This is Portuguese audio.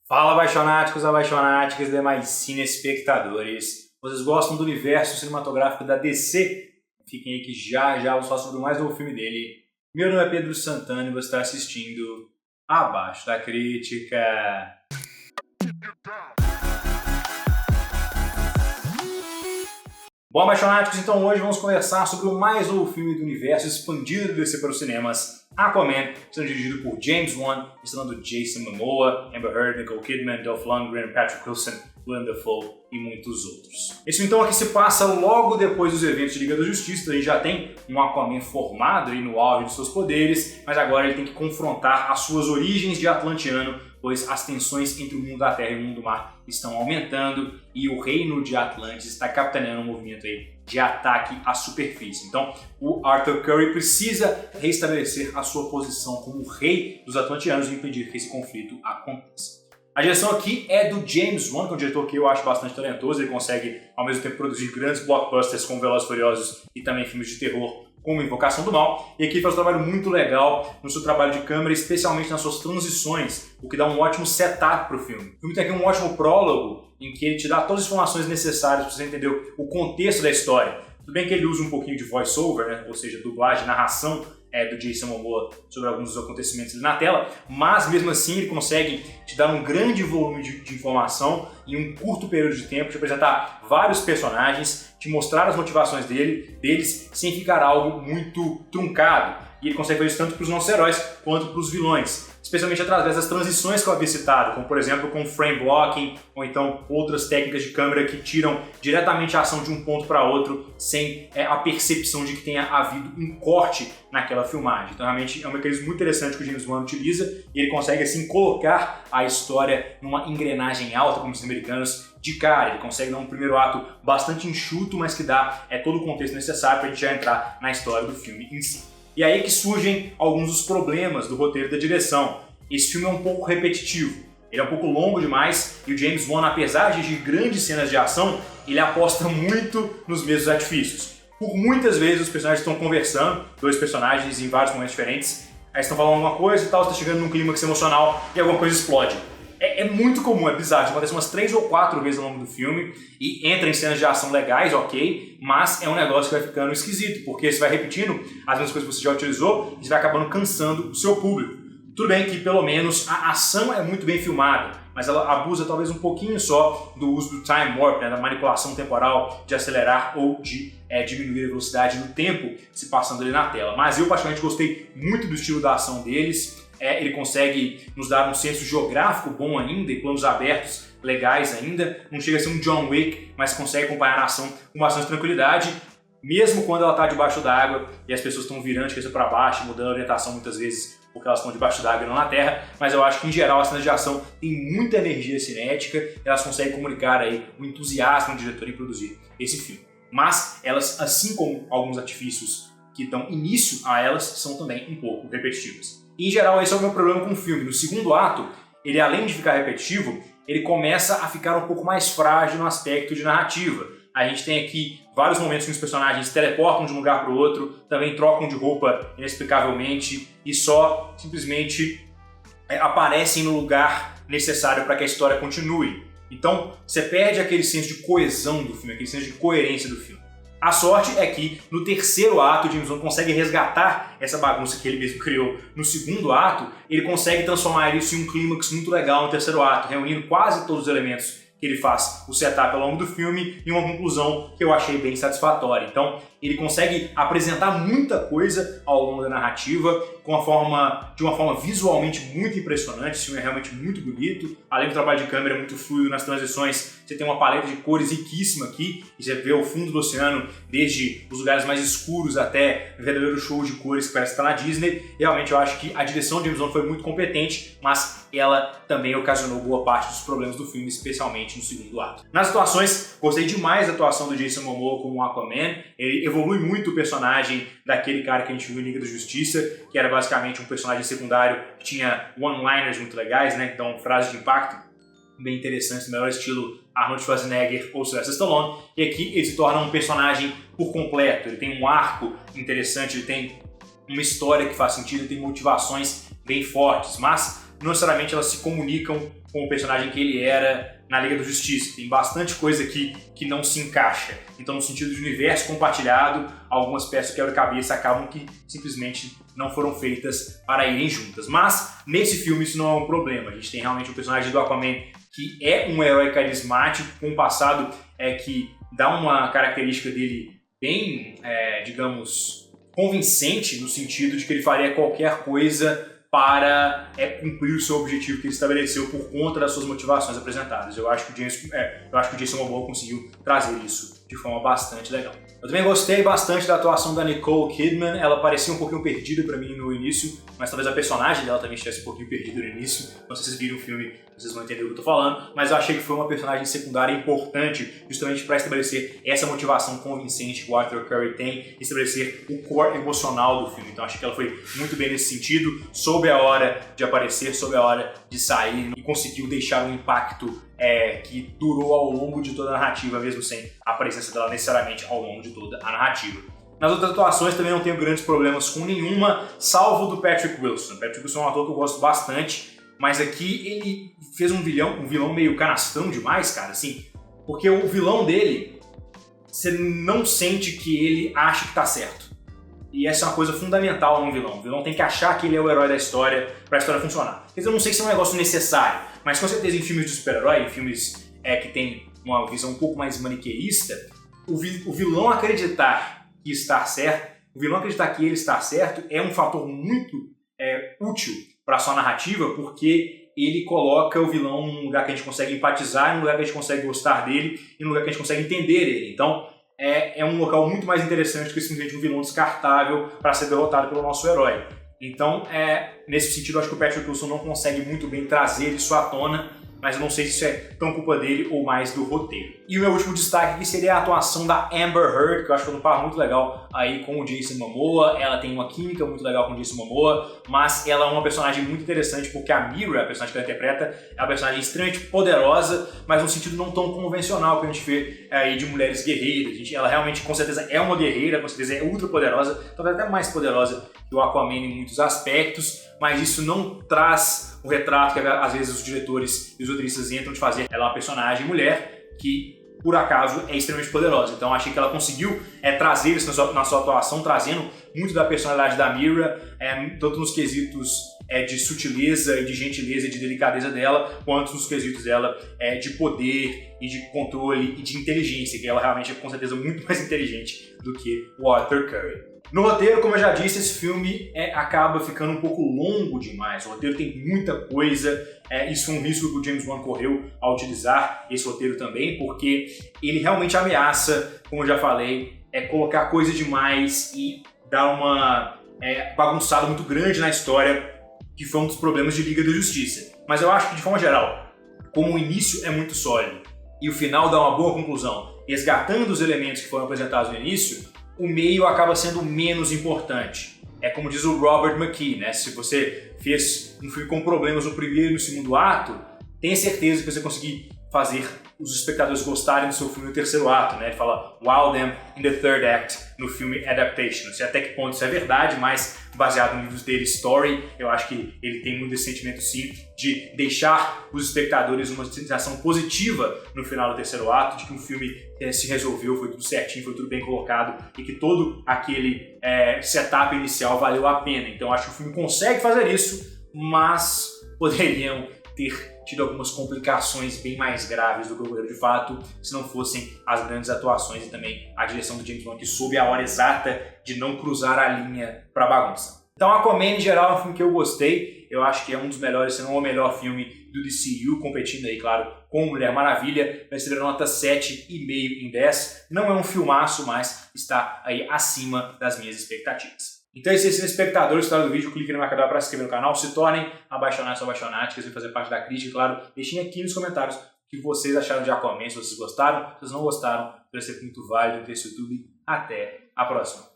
Fala, apaixonáticos, apaixonáticas e demais cinespectadores. Vocês gostam do universo cinematográfico da DC? Fiquem aí que já eu vou falar sobre o mais novo filme dele. Meu nome é Pedro Santana e você está assistindo Abaixo da Crítica. Bom, apaixonáticos, então hoje vamos conversar sobre o mais novo filme do universo expandido do DC para os cinemas, Aquaman, sendo dirigido por James Wan, estrelando Jason Momoa, Amber Heard, Nicole Kidman, Dolph Lundgren, Patrick Wilson, Willem Dafoe e muitos outros. Esse filme então aqui se passa logo depois dos eventos de Liga da Justiça. Ele já tem um Aquaman formado aí no auge de seus poderes, mas agora ele tem que confrontar as suas origens de atlantiano, pois as tensões entre o mundo da Terra e o mundo do mar estão aumentando e o reino de Atlantis está capitaneando um movimento aí de ataque à superfície. Então, o Arthur Curry precisa restabelecer a sua posição como rei dos atlantianos e impedir que esse conflito aconteça. A direção aqui é do James Wan, que é um diretor que eu acho bastante talentoso. Ele consegue, ao mesmo tempo, produzir grandes blockbusters como Velozes e Furiosos e também filmes de terror como Invocação do Mal, e aqui faz um trabalho muito legal no seu trabalho de câmera, especialmente nas suas transições, o que dá um ótimo setup para o filme. O filme tem aqui um ótimo prólogo, em que ele te dá todas as informações necessárias para você entender o contexto da história. Tudo bem que ele usa um pouquinho de voice-over, né? Ou seja, dublagem, narração do Jason Momoa sobre alguns dos acontecimentos ali na tela, mas mesmo assim ele consegue te dar um grande volume de informação em um curto período de tempo, te apresentar vários personagens, te mostrar as motivações deles sem ficar algo muito truncado. E ele consegue fazer isso tanto para os nossos heróis quanto para os vilões, especialmente através das transições que eu havia citado, como por exemplo com frame blocking ou então outras técnicas de câmera que tiram diretamente a ação de um ponto para outro sem a percepção de que tenha havido um corte naquela filmagem. Então realmente é um mecanismo muito interessante que o James Wan utiliza e ele consegue assim colocar a história numa engrenagem alta, como os americanos, de cara. Ele consegue dar um primeiro ato bastante enxuto, mas que dá todo o contexto necessário para a gente já entrar na história do filme em si. E aí que surgem alguns dos problemas do roteiro e da direção. Esse filme é um pouco repetitivo, ele é um pouco longo demais e o James Wan, apesar de grandes cenas de ação, ele aposta muito nos mesmos artifícios. Por muitas vezes os personagens estão conversando, dois personagens em vários momentos diferentes, aí estão falando alguma coisa e tal, está chegando num clímax emocional e alguma coisa explode. É muito comum, é bizarro, isso acontece umas 3 ou 4 vezes ao longo do filme e entra em cenas de ação legais, ok, mas é um negócio que vai ficando esquisito, porque você vai repetindo as mesmas coisas que você já utilizou e você vai acabando cansando o seu público. Tudo bem que pelo menos a ação é muito bem filmada, mas ela abusa talvez um pouquinho só do uso do time warp, né, da manipulação temporal, de acelerar ou de diminuir a velocidade no tempo se passando ali na tela. Mas eu particularmente gostei muito do estilo da ação deles. Ele consegue nos dar um senso geográfico bom ainda e planos abertos legais ainda. Não chega a ser um John Wick, mas consegue acompanhar a ação com bastante tranquilidade, mesmo quando ela está debaixo d'água e as pessoas estão virando de cabeça para baixo, mudando a orientação muitas vezes porque elas estão debaixo d'água e não na terra. Mas eu acho que em geral as cenas de ação têm muita energia cinética e elas conseguem comunicar aí o entusiasmo do diretor em produzir esse filme. Mas elas, assim como alguns artifícios que dão início a elas, são também um pouco repetitivas. Em geral, esse é o meu problema com o filme. No segundo ato, ele além de ficar repetitivo, ele começa a ficar um pouco mais frágil no aspecto de narrativa. A gente tem aqui vários momentos que os personagens teleportam de um lugar para o outro, também trocam de roupa inexplicavelmente e só simplesmente aparecem no lugar necessário para que a história continue. Então, você perde aquele senso de coesão do filme, aquele senso de coerência do filme. A sorte é que no terceiro ato o James Wan consegue resgatar essa bagunça que ele mesmo criou no segundo ato. Ele consegue transformar isso em um clímax muito legal no terceiro ato, reunindo quase todos os elementos que ele faz o setup ao longo do filme em uma conclusão que eu achei bem satisfatória. Então ele consegue apresentar muita coisa ao longo da narrativa de uma forma visualmente muito impressionante. Esse filme é realmente muito bonito, além do trabalho de câmera muito fluido nas transições. Você tem uma paleta de cores riquíssima aqui, e você vê o fundo do oceano, desde os lugares mais escuros até o verdadeiro show de cores que parece estar na Disney. Realmente eu acho que a direção de James Wan foi muito competente, mas ela também ocasionou boa parte dos problemas do filme, especialmente no segundo ato. Nas atuações, gostei demais da atuação do Jason Momoa como Aquaman. Ele evolui muito o personagem daquele cara que a gente viu em Liga da Justiça, que era basicamente um personagem secundário que tinha one-liners muito legais, né? Então frases de impacto bem interessantes, no melhor estilo Arnold Schwarzenegger ou Sylvester Stallone. E aqui ele se torna um personagem por completo. Ele tem um arco interessante, ele tem uma história que faz sentido, ele tem motivações bem fortes, mas não necessariamente elas se comunicam com o personagem que ele era na Liga da Justiça. Tem bastante coisa aqui que não se encaixa. Então, no sentido de universo compartilhado, algumas peças do quebra-cabeça acabam que simplesmente não foram feitas para irem juntas. Mas, nesse filme, isso não é um problema. A gente tem realmente o personagem do Aquaman, que é um herói carismático, com um passado que dá uma característica dele bem, digamos, convincente, no sentido de que ele faria qualquer coisa para cumprir o seu objetivo que ele estabeleceu por conta das suas motivações apresentadas. Eu acho que o Jason Momoa conseguiu trazer isso de forma bastante legal. Eu também gostei bastante da atuação da Nicole Kidman. Ela parecia um pouquinho perdida pra mim no início, mas talvez a personagem dela também estivesse um pouquinho perdida no início. Não sei se vocês viram o filme, vocês vão entender o que eu tô falando, mas eu achei que foi uma personagem secundária importante justamente para estabelecer essa motivação convincente que o Arthur Curry tem, estabelecer o core emocional do filme. Então achei que ela foi muito bem nesse sentido, soube a hora de aparecer, soube a hora de sair e conseguiu deixar um impacto que durou ao longo de toda a narrativa, mesmo sem a presença dela necessariamente ao longo de toda a narrativa. Nas outras atuações também não tenho grandes problemas com nenhuma, salvo do Patrick Wilson. O Patrick Wilson é um ator que eu gosto bastante, mas aqui ele fez um vilão meio canastrão demais, cara, assim, porque o vilão dele, você não sente que ele acha que tá certo. E essa é uma coisa fundamental num vilão. O vilão tem que achar que ele é o herói da história para a história funcionar. Quer dizer, eu não sei se é um negócio necessário, mas com certeza em filmes de super-herói, em filmes que tem uma visão um pouco mais maniqueísta, o vilão acreditar que está certo, o vilão acreditar que ele está certo é um fator muito útil para a sua narrativa, porque ele coloca o vilão num lugar que a gente consegue empatizar, num lugar que a gente consegue gostar dele e num lugar que a gente consegue entender ele. Então, é um local muito mais interessante do que simplesmente um vilão descartável para ser derrotado pelo nosso herói. Então, nesse sentido, eu acho que o Patrick Wilson não consegue muito bem trazer isso à tona, mas eu não sei se isso é tão culpa dele ou mais do roteiro. E o meu último destaque aqui seria a atuação da Amber Heard, que eu acho que foi um par muito legal aí com o Jason Momoa. Ela tem uma química muito legal com o Jason Momoa, mas ela é uma personagem muito interessante porque a Mira, a personagem que ela interpreta, é uma personagem extremamente poderosa, mas num sentido não tão convencional que a gente vê aí de mulheres guerreiras. Ela realmente, com certeza, é uma guerreira, com certeza é ultra poderosa, talvez até mais poderosa que o Aquaman em muitos aspectos, mas isso não traz o retrato que às vezes os diretores e os roteiristas tentam de fazer. Ela é uma personagem mulher que, por acaso, é extremamente poderosa. Então achei que ela conseguiu trazer isso na sua atuação, trazendo muito da personalidade da Mira, tanto nos quesitos de sutileza e de gentileza e de delicadeza dela, quanto nos quesitos dela de poder e de controle e de inteligência, que ela realmente é com certeza muito mais inteligente do que o Arthur Curry. No roteiro, como eu já disse, esse filme acaba ficando um pouco longo demais. O roteiro tem muita coisa. Isso foi um risco que o James Wan correu ao utilizar esse roteiro também, porque ele realmente ameaça, como eu já falei, colocar coisa demais e dar uma bagunçada muito grande na história, que foi um dos problemas de Liga da Justiça. Mas eu acho que, de forma geral, como o início é muito sólido e o final dá uma boa conclusão, resgatando os elementos que foram apresentados no início, o meio acaba sendo menos importante. É como diz o Robert McKee, né? Se você fez um filme com problemas no primeiro e no segundo ato, tenha certeza que você conseguir fazer os espectadores gostarem do seu filme no terceiro ato, né? Ele fala wow them in the third act no filme Adaptation. Não sei até que ponto isso é verdade, mas baseado no livro dele Story, eu acho que ele tem muito esse sentimento sim de deixar os espectadores uma sensação positiva no final do terceiro ato, de que o filme se resolveu, foi tudo certinho, foi tudo bem colocado e que todo aquele setup inicial valeu a pena. Então acho que o filme consegue fazer isso, mas poderiam ter tido algumas complicações bem mais graves do que ocorreram de fato, se não fossem as grandes atuações e também a direção do James Wan, que soube a hora exata de não cruzar a linha pra bagunça. Então, Aquaman, em geral, é um filme que eu gostei. Eu acho que é um dos melhores, se não o melhor filme do DCU, competindo aí, claro, com Mulher Maravilha. Vai receber nota 7,5 em 10. Não é um filmaço, mas está aí acima das minhas expectativas. Então, se vocês são espectadores do vídeo, clique no marcador para se inscrever no canal, se tornem apaixonados ou apaixonados, que fazer parte da crítica, claro, deixem aqui nos comentários o que vocês acharam de Aquaman, se vocês gostaram, se vocês não gostaram, vai ser muito válido ter esse YouTube. Até a próxima!